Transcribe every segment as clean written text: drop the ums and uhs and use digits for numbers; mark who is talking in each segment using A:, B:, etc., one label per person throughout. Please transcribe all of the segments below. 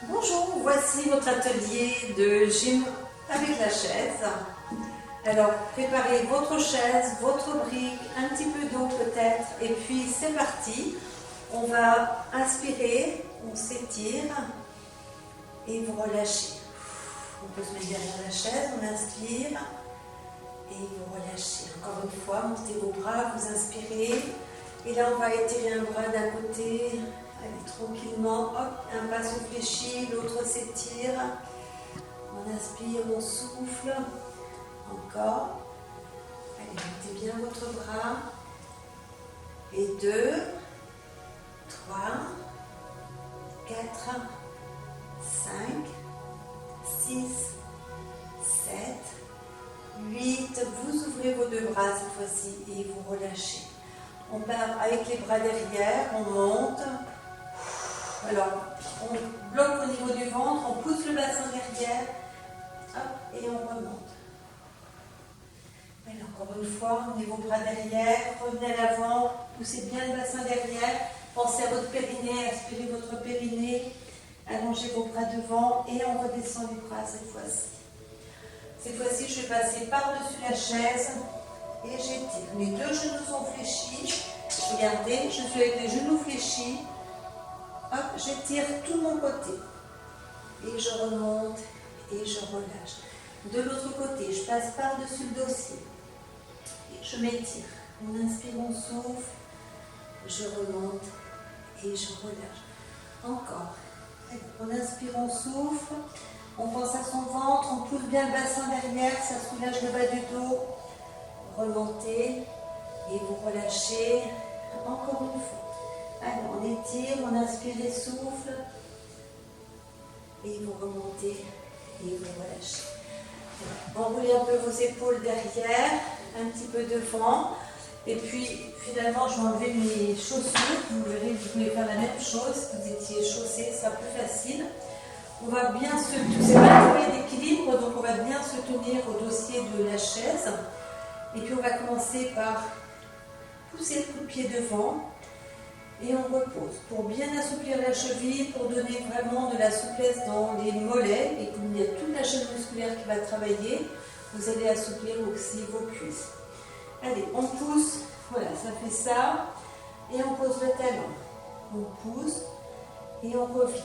A: Bonjour, voici votre atelier de gym avec la chaise. Alors, préparez votre chaise, votre brique, un petit peu d'eau peut-être, et puis c'est parti. On va inspirer, on s'étire et vous relâchez. On peut se mettre derrière la chaise, on inspire et vous relâchez. Encore une fois, montez vos bras, vous inspirez. Et là, on va étirer un bras d'un côté. Allez, tranquillement, hop, un bras se fléchit, l'autre s'étire. On inspire, on souffle. Encore. Allez, montez bien votre bras. Et 2, 3, 4, 5, 6, 7, 8. Vous ouvrez vos deux bras cette fois-ci et vous relâchez. On part avec les bras derrière, on monte. Alors, on bloque au niveau du ventre, on pousse le bassin derrière, hop, et on remonte. Alors, encore une fois, on met vos bras derrière, revenez à l'avant, poussez bien le bassin derrière, pensez à votre périnée, aspirez votre périnée, allongez vos bras devant et on redescend les bras cette fois-ci. Cette fois-ci, je vais passer par-dessus la chaise et j'étire. Les deux genoux sont fléchis. Regardez, je suis avec les genoux fléchis. Hop, j'étire tout mon côté. Et je remonte et je relâche. De l'autre côté, je passe par-dessus le dossier. Et je m'étire. On inspire, on souffle. Je remonte et je relâche. Encore. Allez, on inspire, on souffle. On pense à son ventre. On pousse bien le bassin derrière. Ça soulage le bas du dos. Remontez et vous relâchez. Encore une fois. Allez, on étire, on inspire et souffle. Et vous remontez et vous relâchez. Enroulez un peu vos épaules derrière, un petit peu devant. Et puis, finalement, je vais enlever mes chaussures. Vous verrez, vous pouvez faire la même chose. Si vous étiez chaussés, ce sera plus facile. On va bien se tenir. C'est pas un atelier d'équilibre, donc on va bien se tenir au dossier de la chaise. Et puis, on va commencer par pousser le coup de pied devant. Et on repose pour bien assouplir la cheville, pour donner vraiment de la souplesse dans les mollets. Et comme il y a toute la chaîne musculaire qui va travailler, vous allez assouplir aussi vos cuisses. Allez, on pousse, voilà, ça fait ça. Et on pose le talon. On pousse et on revient.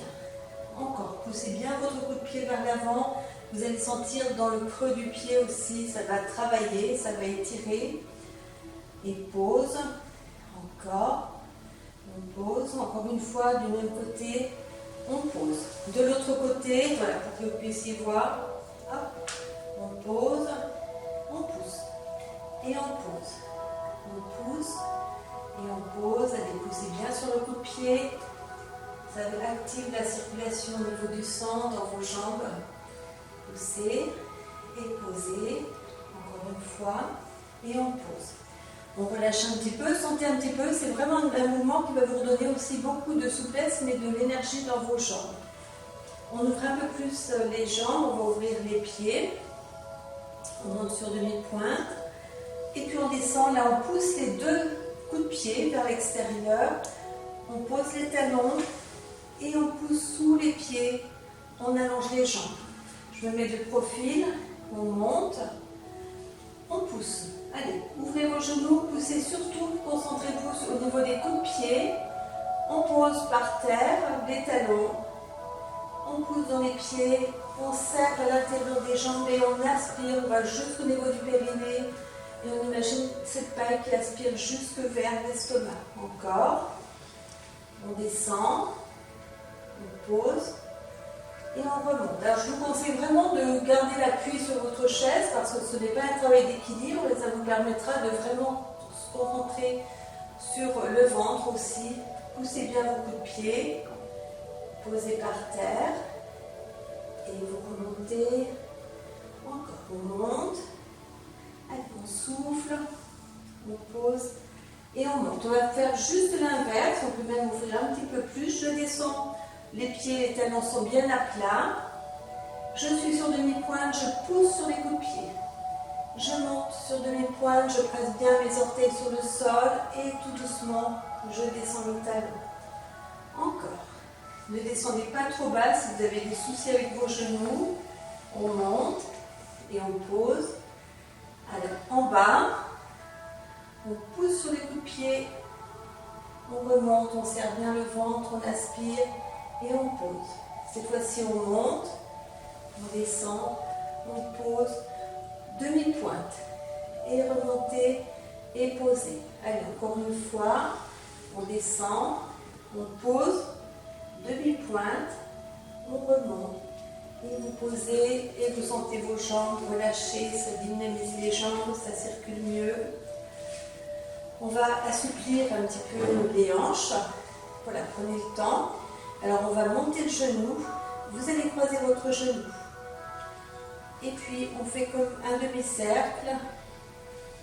A: Encore, poussez bien votre coup de pied vers l'avant. Vous allez sentir dans le creux du pied aussi, ça va travailler, ça va étirer. Et pause, encore. On pose, encore une fois, du même côté, on pose. De l'autre côté, voilà, pour que vous puissiez voir, hop, on pose, on pousse, et on pose. On pousse, et on pose, allez, poussez bien sur le coup de pied, ça active la circulation au niveau du sang dans vos jambes. Poussez, et posez, encore une fois, et on pose. On relâche un petit peu, sentez un petit peu, c'est vraiment un mouvement qui va vous redonner aussi beaucoup de souplesse, mais de l'énergie dans vos jambes. On ouvre un peu plus les jambes, on va ouvrir les pieds, on monte sur demi-pointe, et puis on descend, là on pousse les deux coups de pied vers l'extérieur, on pose les talons, et on pousse sous les pieds, on allonge les jambes. Je me mets de profil, on monte, on pousse. Allez, ouvrez vos genoux, poussez surtout, concentrez-vous au niveau des coups de pied. On pose par terre, les talons. On pousse dans les pieds, on serre à l'intérieur des jambes et on aspire, on va jusqu'au niveau du périnée. Et on imagine cette paille qui aspire jusque vers l'estomac. Encore. On descend, on pose. Et on remonte. Alors je vous conseille vraiment de garder l'appui sur votre chaise parce que ce n'est pas un travail d'équilibre et ça vous permettra de vraiment se concentrer sur le ventre aussi. Poussez bien vos coups de pied, posez par terre et vous remontez. Encore, on monte, allez, on souffle, on pose et on monte. On va faire juste l'inverse, on peut même ouvrir un petit peu plus. Je descends. Les pieds, les talons sont bien à plat. Je suis sur demi-pointe, je pousse sur les coups de pied. Je monte sur demi-pointe, je presse bien mes orteils sur le sol et tout doucement, je descends le talon. Encore. Ne descendez pas trop bas si vous avez des soucis avec vos genoux. On monte et on pose. Alors, en bas, on pousse sur les coups de pied. On remonte, on serre bien le ventre, on aspire et on pose. Cette fois-ci, on monte, on descend, on pose, demi-pointe. Et remonter et poser. Allez, encore une fois, on descend, on pose, demi-pointe, on remonte. Et vous posez et vous sentez vos jambes relâcher, ça dynamise les jambes, ça circule mieux. On va assouplir un petit peu les hanches. Voilà, prenez le temps. Alors on va monter le genou. Vous allez croiser votre genou. Et puis on fait comme un demi-cercle.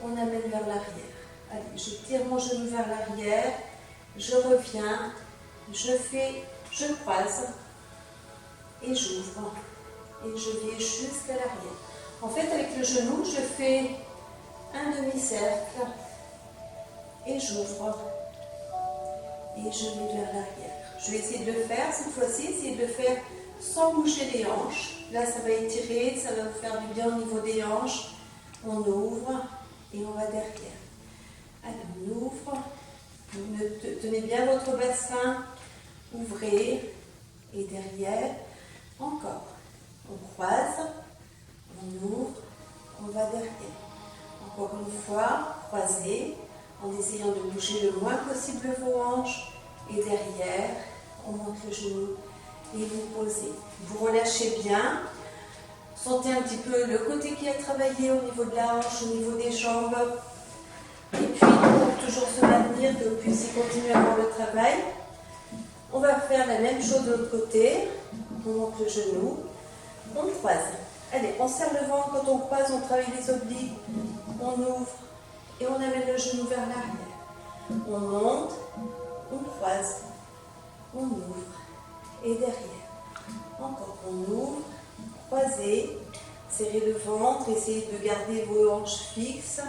A: On amène vers l'arrière. Allez, je tire mon genou vers l'arrière. Je reviens. Je croise. Et j'ouvre. Et je vais jusqu'à l'arrière. En fait, avec le genou, je fais un demi-cercle. Et j'ouvre. Et je vais vers l'arrière. Je vais essayer de le faire cette fois-ci, essayer de le faire sans bouger les hanches. Là, ça va étirer, ça va vous faire du bien au niveau des hanches. On ouvre et on va derrière. Allez, on ouvre. Tenez bien votre bassin. Ouvrez. Et derrière, encore. On croise. On ouvre. On va derrière. Encore une fois, croisez. En essayant de bouger le moins possible vos hanches. Et derrière, on monte le genou et vous posez. Vous relâchez bien. Sentez un petit peu le côté qui a travaillé au niveau de la hanche, au niveau des jambes. Et puis, pour toujours se maintenir, que vous puissiez continuer à avoir le travail, on va faire la même chose de l'autre côté. On monte le genou, on croise. Allez, on serre le ventre. Quand on croise, on travaille les obliques. On ouvre. Et on amène le genou vers l'arrière. On monte, on croise, on ouvre. Et derrière. Encore, on ouvre, croisez, serrez le ventre, essayez de garder vos hanches fixes.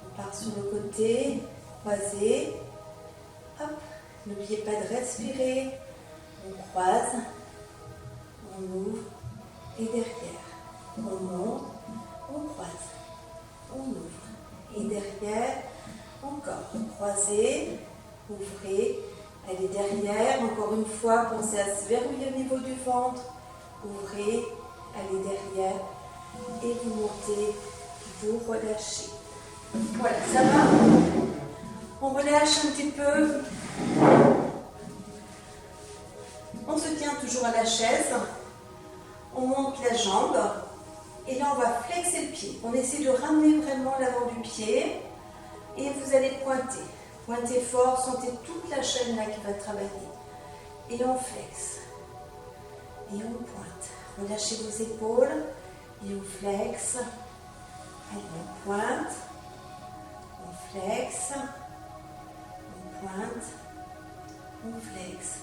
A: On part sur le côté, croisez. Hop, n'oubliez pas de respirer. On croise, on ouvre. Et derrière. On monte, on croise, on ouvre. Et derrière, encore, croisez, ouvrez, allez derrière, encore une fois, pensez à se verrouiller au niveau du ventre, ouvrez, allez derrière, et vous montez, vous relâchez. Voilà, ça va. On relâche un petit peu. On se tient toujours à la chaise, on monte la jambe. Et là, on va flexer le pied. On essaie de ramener vraiment l'avant du pied. Et vous allez pointer. Pointez fort, sentez toute la chaîne là qui va travailler. Et on flexe. Et on pointe. Relâchez vos épaules. Et on flexe. Allez, on pointe. On flexe. On pointe. On flexe.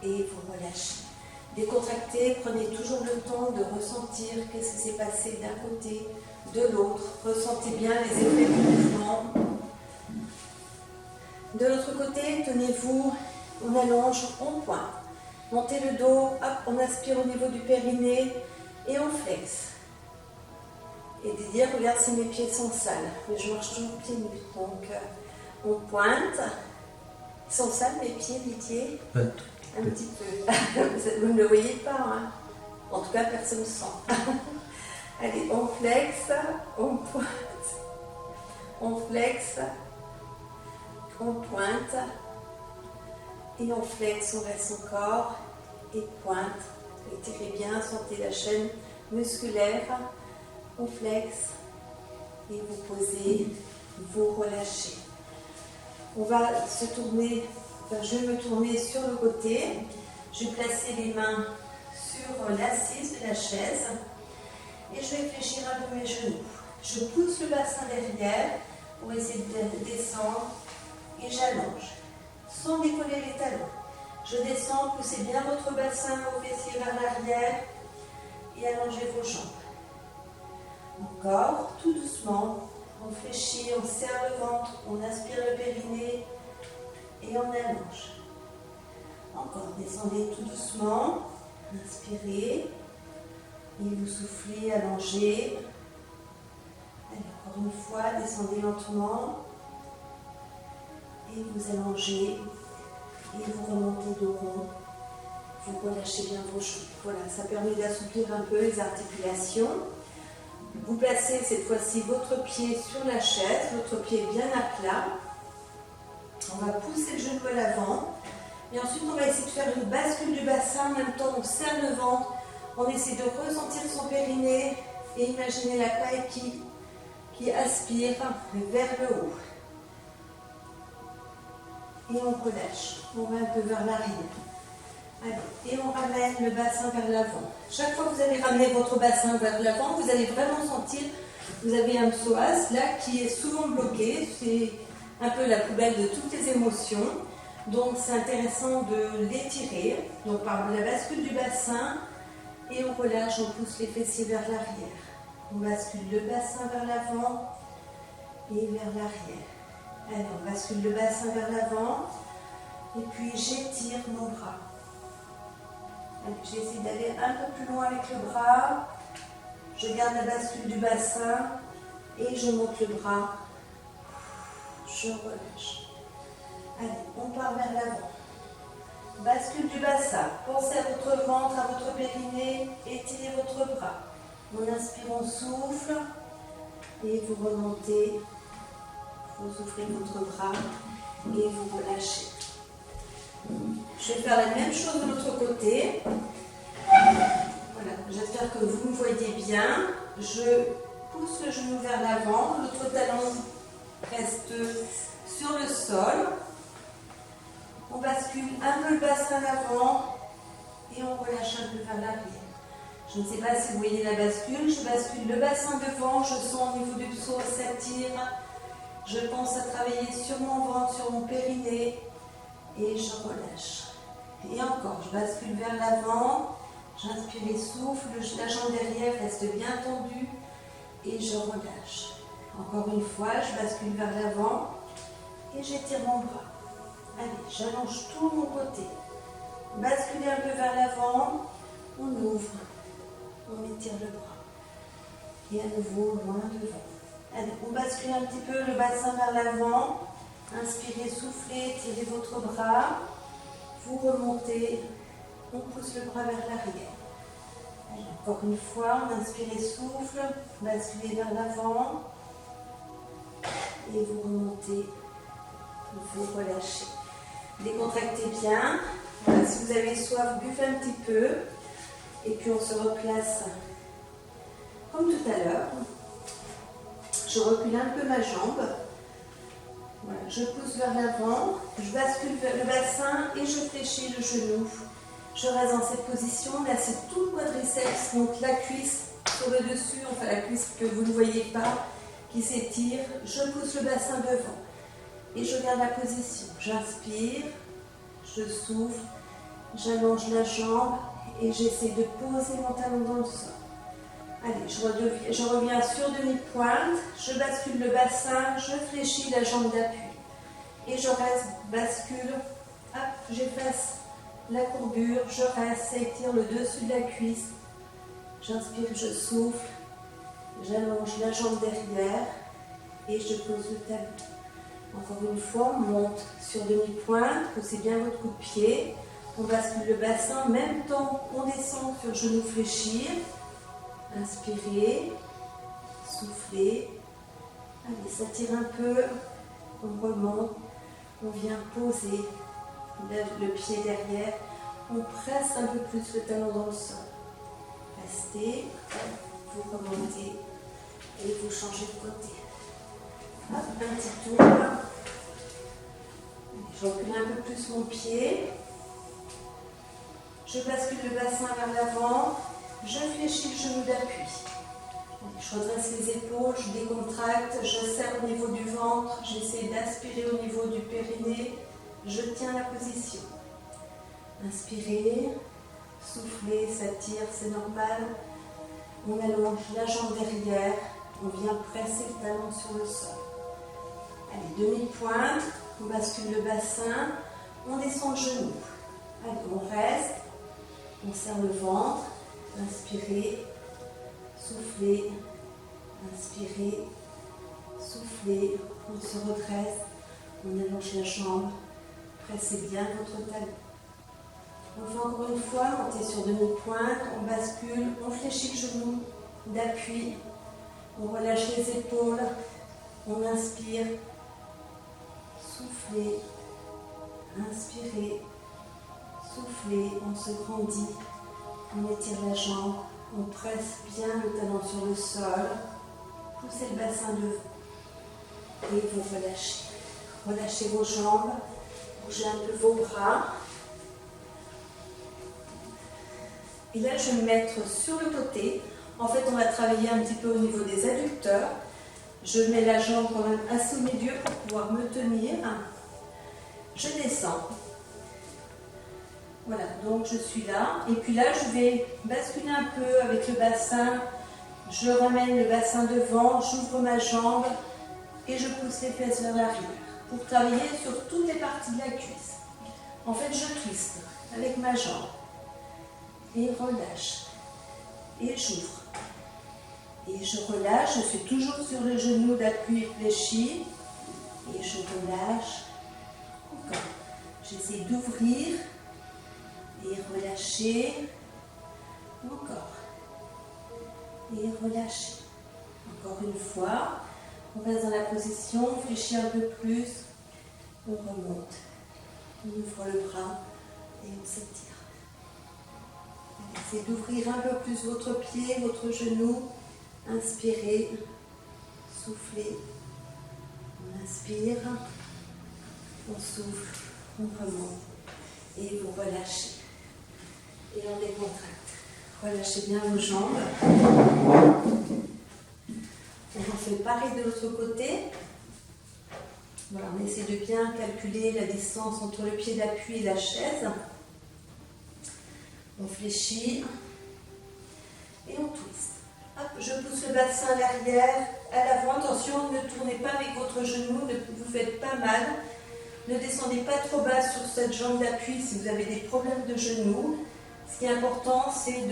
A: Et vous relâchez. Décontractez, prenez toujours le temps de ressentir qu'est-ce qui s'est passé d'un côté, de l'autre. Ressentez bien les effets du mouvement. De l'autre côté, tenez-vous, on allonge, on pointe. Montez le dos, hop, on aspire au niveau du périnée et on flexe. Et de dire, regarde si mes pieds sont sales. Mais je marche toujours pieds nus. Donc, on pointe. Ils sont sales mes pieds, Didier ? Un petit peu. Vous ne le voyez pas, hein. En tout cas, personne ne sent. Allez, on flexe, on pointe. On flexe, on pointe. Et on flexe, on reste encore. Et pointe. Étirez bien, sentez la chaîne musculaire. On flexe. Et vous posez, vous relâchez. On va se tourner. Je vais me tourner sur le côté, je vais placer les mains sur l'assise de la chaise et je vais fléchir un peu mes genoux. Je pousse le bassin derrière pour essayer de descendre et j'allonge sans décoller les talons. Je descends, poussez bien votre bassin, vos fessiers vers l'arrière et allongez vos jambes. Encore, tout doucement, on fléchit, on serre le ventre, on aspire le périnée. Et on allonge. Encore, descendez tout doucement. Inspirez. Et vous soufflez, allongez. Allez, encore une fois, descendez lentement. Et vous allongez. Et vous remontez dos rond. Vous relâchez bien vos genoux. Voilà, ça permet d'assouplir un peu les articulations. Vous placez cette fois-ci votre pied sur la chaise, votre pied bien à plat. On va pousser le genou à l'avant. Et ensuite, on va essayer de faire une bascule du bassin. En même temps, on serre le ventre. On essaie de ressentir son périnée et imaginer la taille qui aspire vers le haut. Et on relâche. On va un peu vers l'arrière. Allez, et on ramène le bassin vers l'avant. Chaque fois que vous allez ramener votre bassin vers l'avant, vous allez vraiment sentir, vous avez un psoas là qui est souvent bloqué. C'est un peu la poubelle de toutes les émotions. Donc c'est intéressant de l'étirer. Donc par la bascule du bassin, et on relâche, on pousse les fessiers vers l'arrière. On bascule le bassin vers l'avant et vers l'arrière. Allez, on bascule le bassin vers l'avant. Et puis j'étire mon bras. J'essaie d'aller un peu plus loin avec le bras. Je garde la bascule du bassin et je monte le bras. Je relâche. Allez, on part vers l'avant. Bascule du bassin. Pensez à votre ventre, à votre périnée. Étirez votre bras. On inspire, on souffle. Et vous remontez. Vous ouvrez votre bras et vous relâchez. Je vais faire la même chose de l'autre côté. Voilà, j'espère que vous me voyez bien. Je pousse le genou vers l'avant. L'autre talon reste sur le sol. On bascule un peu le bassin à l'avant et on relâche un peu vers l'arrière. Je ne sais pas si vous voyez la bascule. Je bascule le bassin devant. Je sens au niveau du psoas s'attire. Je pense à travailler sur mon ventre, sur mon périnée. Et je relâche. Et encore, je bascule vers l'avant. J'inspire et souffle. La jambe derrière reste bien tendue. Et je relâche. Encore une fois, je bascule vers l'avant. Et j'étire mon bras. Allez, j'allonge tout mon côté. Basculez un peu vers l'avant. On ouvre. On étire le bras. Et à nouveau, loin devant. Allez, on bascule un petit peu le bassin vers l'avant. Inspirez, soufflez, tirez votre bras. Vous remontez. On pousse le bras vers l'arrière. Encore une fois, on inspire et souffle. Basculez vers l'avant. Et vous remontez. Vous relâchez. Décontractez bien. Voilà, si vous avez soif, buvez un petit peu. Et puis on se replace comme tout à l'heure. Je recule un peu ma jambe. Voilà, je pousse vers l'avant. Je bascule vers le bassin et je fléchis le genou. Je reste dans cette position. Là, c'est tout le quadriceps. Donc la cuisse sur le dessus, enfin la cuisse que vous ne voyez pas, qui s'étire. Je pousse le bassin devant. Et je garde la position. J'inspire. Je souffle. J'allonge la jambe. Et j'essaie de poser mon talon dans le sol. Allez, je reviens sur demi-pointe, je bascule le bassin, je fléchis la jambe d'appui. Et je reste, bascule, hop, j'efface la courbure, je reste, ça étire le dessus de la cuisse. J'inspire, je souffle, j'allonge la jambe derrière et je pose le talon. Encore une fois, on monte sur demi-pointe, poussez bien votre coup de pied. On bascule le bassin, en même temps, on descend sur genou fléchir. Inspirez, soufflez. Allez, ça tire un peu. On remonte. On vient poser le pied derrière. On presse un peu plus le talon dans le sol. Restez. Vous remontez. Et vous changez de côté. Hop, un petit tour. Allez, je recule un peu plus mon pied. Je bascule le bassin vers l'avant. Je fléchis le genou d'appui. Je redresse les épaules, je décontracte, je serre au niveau du ventre, j'essaie d'aspirer au niveau du périnée. Je tiens la position. Inspirez, soufflez, ça tire, c'est normal. On allonge la jambe derrière, on vient presser le talon sur le sol. Allez, demi-pointe, on bascule le bassin, on descend le genou. Allez, on reste. On serre le ventre. Inspirez. Soufflez. Inspirez. Soufflez. On se redresse. On allonge la jambe. Pressez bien votre talon. On fait encore une fois. Montez sur demi-pointe. On bascule. On fléchit le genou d'appui. On relâche les épaules. On inspire. Soufflez. Inspirez. Soufflez. On se grandit. On étire la jambe. On presse bien le talon sur le sol. Poussez le bassin devant. Et vous relâchez. Relâchez vos jambes. Bougez un peu vos bras. Et là, je vais me mettre sur le côté. En fait, on va travailler un petit peu au niveau des adducteurs. Je mets la jambe quand même assez au milieu pour pouvoir me tenir. Je descends. Voilà, donc je suis là. Et puis là, je vais basculer un peu avec le bassin. Je ramène le bassin devant, j'ouvre ma jambe et je pousse les fesses vers l'arrière pour travailler sur toutes les parties de la cuisse. En fait, je twiste avec ma jambe et relâche. Et j'ouvre. Et je relâche, je suis toujours sur le genou d'appui fléchi. Et je relâche. Encore. J'essaie d'ouvrir et relâcher. Encore. Et relâcher. Encore une fois. On reste dans la position, on fléchit un peu plus. On remonte. On ouvre le bras et on s'étire. Essayez d'ouvrir un peu plus votre pied, votre genou. Inspirez, soufflez, on inspire, on souffle, on remonte et vous relâchez. Et on décontracte. Relâchez bien vos jambes. On fait pareil de l'autre côté. Voilà, on essaie de bien calculer la distance entre le pied d'appui et la chaise. On fléchit et on twist. Hop, je pousse le bassin à l'arrière, à l'avant. Attention, ne tournez pas avec votre genou, ne vous faites pas mal. Ne descendez pas trop bas sur cette jambe d'appui si vous avez des problèmes de genou. Ce qui est important, c'est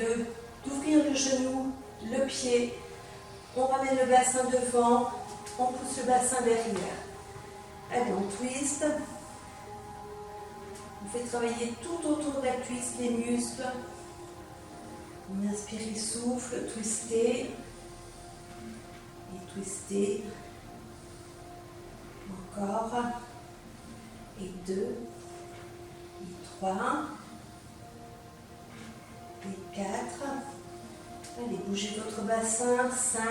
A: d'ouvrir le genou, le pied. On ramène le bassin devant, on pousse le bassin derrière. Allez, on twist. On fait travailler tout autour de la cuisse, les muscles. On inspire et souffle, twistez. Et twistez. Encore. Et 2. Et 3. Et 4. Allez, bougez votre bassin. 5.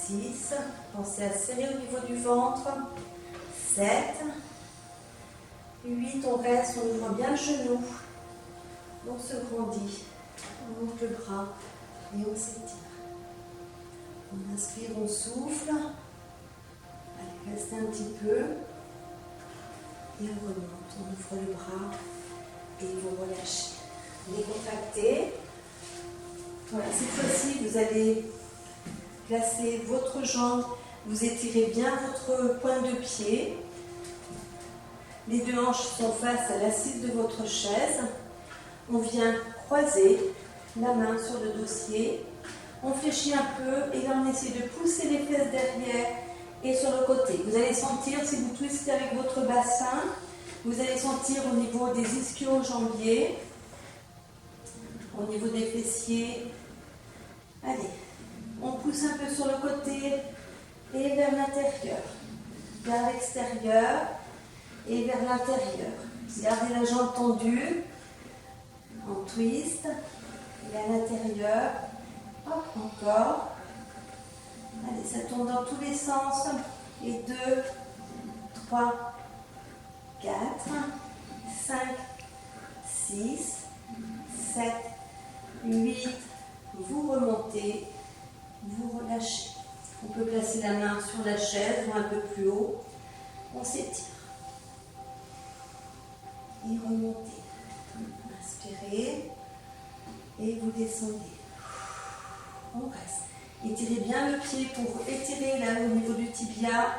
A: 6. Pensez à serrer au niveau du ventre. 7. 8. On reste, on ouvre bien le genou. On se grandit. On ouvre le bras et on s'étire. On inspire, on souffle. Allez, restez un petit peu. Et on remonte. On ouvre le bras et vous relâchez. Décontractez. Voilà, cette fois-ci, vous allez placer votre jambe. Vous étirez bien votre pointe de pied. Les deux hanches sont face à l'assise de votre chaise. On vient croiser la main sur le dossier. On fléchit un peu et là on essaie de pousser les fesses derrière et sur le côté. Vous allez sentir, si vous twistez avec votre bassin, vous allez sentir au niveau des ischio-jambiers, au niveau des fessiers. Allez, on pousse un peu sur le côté et vers l'intérieur, vers l'extérieur et vers l'intérieur. Gardez la jambe tendue, on twist, et à l'intérieur, hop, encore. Allez, ça tourne dans tous les sens. Et 2, 3, 4, 5, 6, 7, 8. Vous remontez, vous relâchez. On peut placer la main sur la chaise ou un peu plus haut. On s'étire. Et remontez. Inspirez. Et vous descendez. On reste. Étirez bien le pied pour étirer là au niveau du tibia.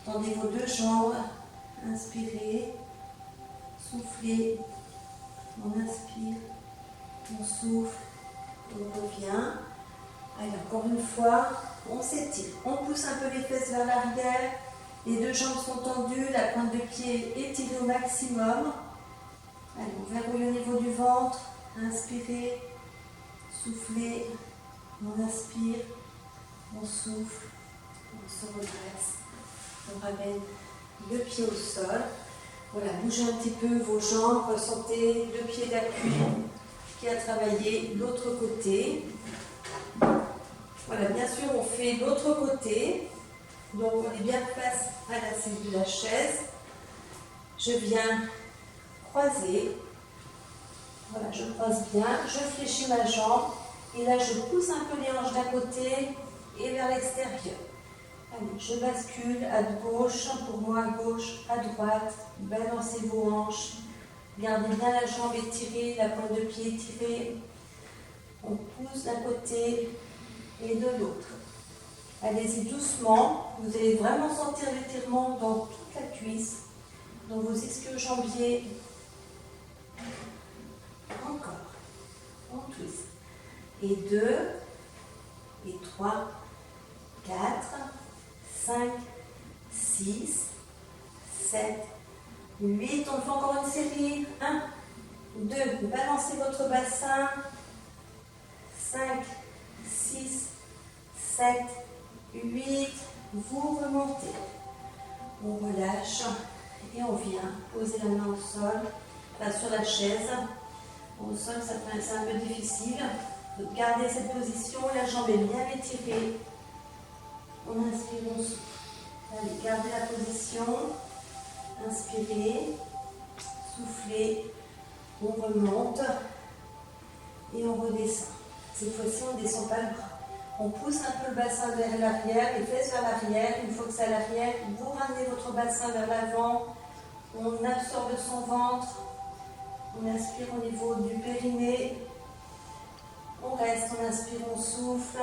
A: Tendez vos deux jambes. Inspirez. soufflez, on inspire, on souffle, on revient. Allez, encore une fois, on s'étire, on pousse un peu les fesses vers l'arrière, les deux jambes sont tendues, la pointe de pied étirée au maximum. Allez, on verrouille au niveau du ventre, inspirez, soufflez, on inspire, on souffle, on se redresse, on ramène le pied au sol. Voilà, bougez un petit peu vos jambes, ressentez le pied d'appui qui a travaillé l'autre côté. Voilà, bien sûr, on fait l'autre côté. Donc, on est bien face à l'assise de la chaise. Je viens croiser. Voilà, je croise bien, je fléchis ma jambe. Et là, je pousse un peu les hanches d'un côté et vers l'extérieur. Allez, je bascule à gauche, pour moi à gauche, à droite. Balancez vos hanches. Gardez bien la jambe étirée, la pointe de pied étirée. On pousse d'un côté et de l'autre. Allez-y doucement. Vous allez vraiment sentir l'étirement dans toute la cuisse, dans vos ischio-jambiers. Encore. On twist. Et 2, et 3, 4, 5, 6, 7, 8. On fait encore une série. 1, 2. Balancez votre bassin. 5, 6, 7, 8. Vous remontez. On relâche et on vient poser la main au sol, enfin sur la chaise. Au sol, c'est un peu difficile. Donc, gardez cette position, la jambe est bien étirée. On inspire, on souffle. Allez, gardez la position. Inspirez, soufflez, on remonte et on redescend. Cette fois-ci, on ne descend pas le bras. On pousse un peu le bassin vers l'arrière, les fesses vers l'arrière. Une fois que c'est à l'arrière, vous ramenez votre bassin vers l'avant. On absorbe son ventre. On inspire au niveau du périnée. On reste, on inspire, on souffle.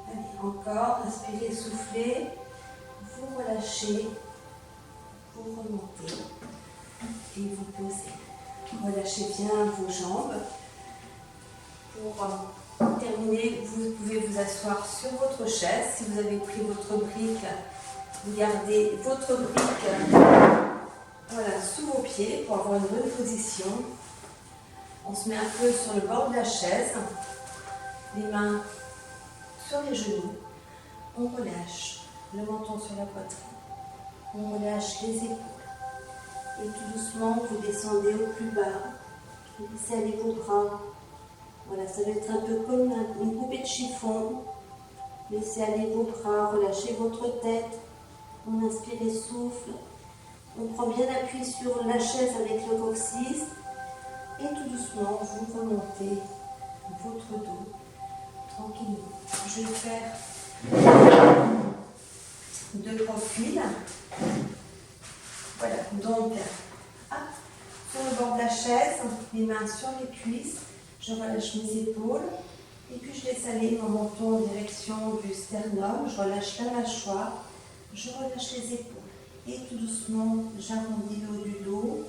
A: Allez, encore, inspirez, soufflez. Vous relâchez. Vous remontez. Et vous posez. Relâchez bien vos jambes. Pour terminer, vous pouvez vous asseoir sur votre chaise. Si vous avez pris votre brique, vous gardez votre brique voilà, sous vos pieds pour avoir une bonne position. On se met un peu sur le bord de la chaise, les mains sur les genoux. On relâche le menton sur la poitrine. On relâche les épaules. Et tout doucement, vous descendez au plus bas. Vous laissez aller vos bras. Voilà, ça va être un peu comme une poupée de chiffon. Laissez aller vos bras, relâchez votre tête. On inspire et souffle. On prend bien appui sur la chaise avec le coccyx. Et tout doucement, vous remontez votre dos tranquillement. Je vais faire 2 profiles. Voilà, donc, sur le bord de la chaise, les mains sur les cuisses. Je relâche mes épaules et puis je laisse aller mon menton en direction du sternum. Je relâche la mâchoire, je relâche les épaules. Et tout doucement, j'arrondis le haut du dos.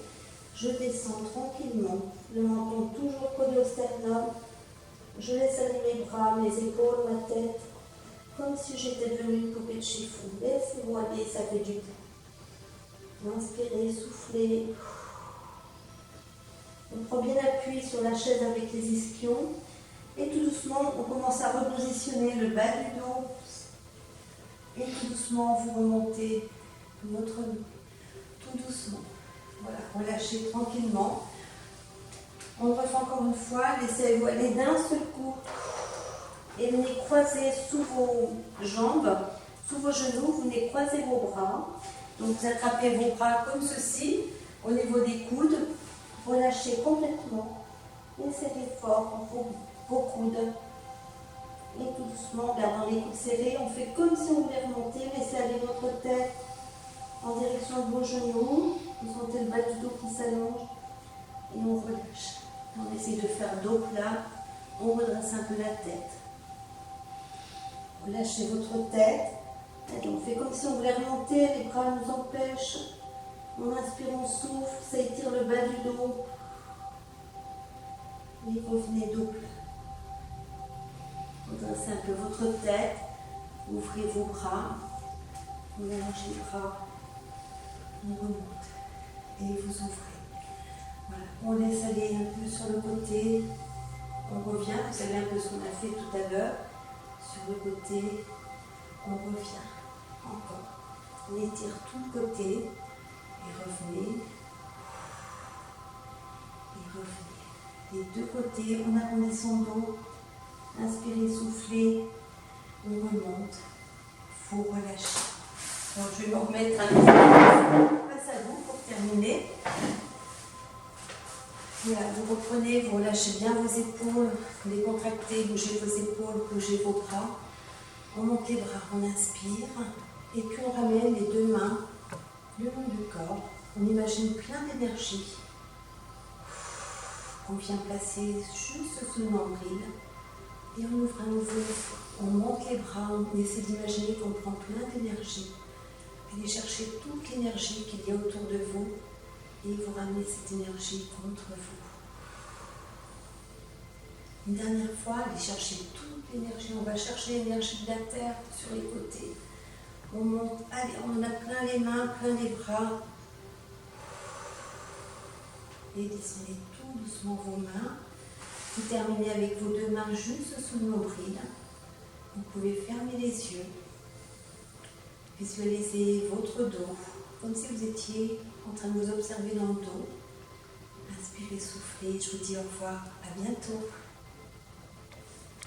A: Je descends tranquillement, le menton toujours collé au sternum. Je laisse aller mes bras, mes épaules, ma tête, comme si j'étais devenue une poupée de chiffon. Laissez-vous aller, ça fait du bien. Inspirez, soufflez. On prend bien appui sur la chaise avec les ischions. Et tout doucement, on commence à repositionner le bas du dos. Et tout doucement, vous remontez votre dos. Tout doucement. Voilà, relâchez tranquillement. On refait encore une fois. Laissez-vous aller d'un seul coup. Et venez croiser sous vos jambes, sous vos genoux. Vous venez croiser vos bras. Donc vous attrapez vos bras comme ceci, au niveau des coudes. Relâchez complètement. Laissez fort vos coudes. Et tout doucement, gardant les coudes serrés, on fait comme si on voulait remonter. Laissez aller votre tête en direction de vos genoux. Vous sentez le bas du dos qui s'allonge. Et on relâche. On essaie de faire dos plat. On redresse un peu la tête. Relâchez votre tête. Et on fait comme si on voulait remonter. Les bras nous empêchent. On inspire, on souffle, ça étire le bas du dos. Et revenez dos plat. Redressez un peu votre tête. Ouvrez vos bras. Vous allongez les bras. On remonte. Et vous ouvrez. Voilà. On laisse aller un peu sur le côté. On revient. Vous savez un peu ce qu'on a fait tout à l'heure. Sur le côté. On revient. Encore. On étire tout le côté. Et revenez. Et revenez. Les deux côtés. On arrondit son dos. Inspirez, soufflez. On remonte. Il faut relâcher. Alors, je vais me remettre un petit peu face à vous pour terminer. Voilà, vous reprenez, vous relâchez bien vos épaules, vous décontractez, bougez vos épaules, bougez vos bras. On monte les bras, on inspire. Et puis on ramène les deux mains le long du corps. On imagine plein d'énergie qu'on vient placer juste sous le nombril. Et on ouvre à nouveau, on monte les bras, on essaie d'imaginer qu'on prend plein d'énergie. Allez chercher toute l'énergie qu'il y a autour de vous et vous ramenez cette énergie contre vous. Une dernière fois, allez chercher toute l'énergie. On va chercher l'énergie de la terre sur les côtés. On monte, allez, on a plein les mains, plein les bras. Et descendez tout doucement vos mains. Vous terminez avec vos deux mains juste sous le nombril. Vous pouvez fermer les yeux. Visualisez votre dos, comme si vous étiez en train de vous observer dans le dos. Inspirez, soufflez. Je vous dis au revoir. À bientôt.